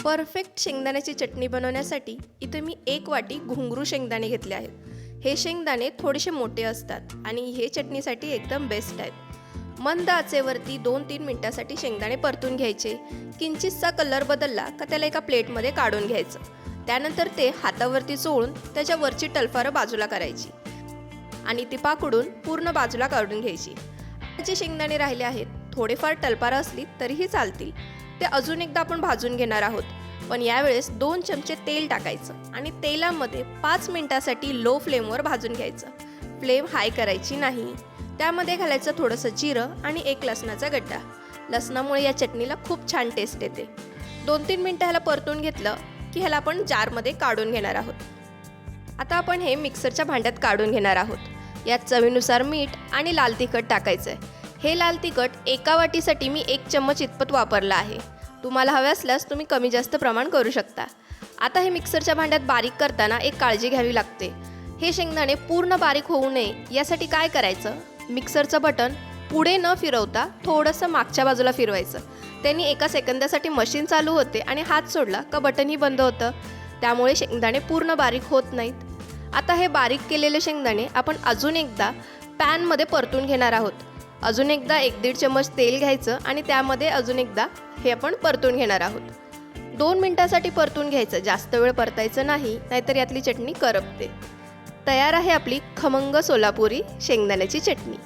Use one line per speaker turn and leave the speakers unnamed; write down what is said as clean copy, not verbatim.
Perfect शेंगदाण्याची चटणी बनवण्यासाठी इथे मी 1 वाटी घुंगरू शेंगदाणे घेतले आहेत। हे शेंगदाणे थोडेसे मोठे असतात आणि हे चटणीसाठी एकदम बेस्ट आहेत। मंद आचेवरती 2-3 मिनिटांसाठी शेंगदाणे परतून घ्यायचे। किंचितसा कलर बदलला का त्याला एका प्लेटमध्ये काढून घ्यायचं। त्यानंतर ते हातावरती चोळून त्याच्या वरची टलफारं बाजूला करायची आणि ती पाकडून पूर्ण बाजूला काढून घ्यायची। जे शेंगदाणे राहिले आहेत थोडेफार टलपारं असली तरीही चालतील, ते अजून एकदा आपण भाजून घेणार आहोत। पण यावेळेस 2 चमचे तेल टाकायचं आणि तेलामध्ये 5 मिनिटांसाठी लो फ्लेमवर भाजून घ्यायचं। फ्लेम हाय करायची नाही। त्यामध्ये घालायचं थोडंसं जिरं आणि 1 लसणाचा गड्डा। लसणामुळे या चटणीला खूप छान टेस्ट येते। 2-3 मिनिटं ह्याला परतून घेतलं की ह्याला आपण जारमध्ये काढून घेणार आहोत। आता आपण हे मिक्सरच्या भांड्यात काढून घेणार आहोत। यात चवीनुसार मीठ आणि लाल तिखट टाकायचं आहे। हे लाल तिखट एका वाटीसाठी मी 1 चम्मच इतपत वापरला आहे। तुम्हाला हवे असल्यास तुम्ही कमी जास्त प्रमाण करू शकता। आता हे मिक्सरच्या भांड्यात बारीक करताना एक काळजी घ्यावी लागते। हे शेंगदाणे पूर्ण बारीक होऊ नये यासाठी काय करायचं, मिक्सरचं बटन पुढे न फिरवता थोडंसं मागच्या बाजूला फिरवायचं। त्यांनी एका सेकंदासाठी मशीन चालू होते आणि हात सोडला का बटनही बंद होतं। त्यामुळे शेंगदाणे पूर्ण बारीक होत नाहीत। आता हे बारीक केलेले शेंगदाणे आपण अजून एकदा पॅनमध्ये परतून घेणार आहोत। अजून एकदा 1-1.5 चम्मच तेल घ्यायचं आणि त्यामध्ये अजून एकदा हे आपण परतून घेणार आहोत। 2 मिनिटांसाठी परतून घ्यायचं, जास्त वेळ परतायचं नाही, नाहीतर यातली चटणी करपते। तयार आहे आपली खमंग सोलापुरी शेंगदाण्याची चटणी।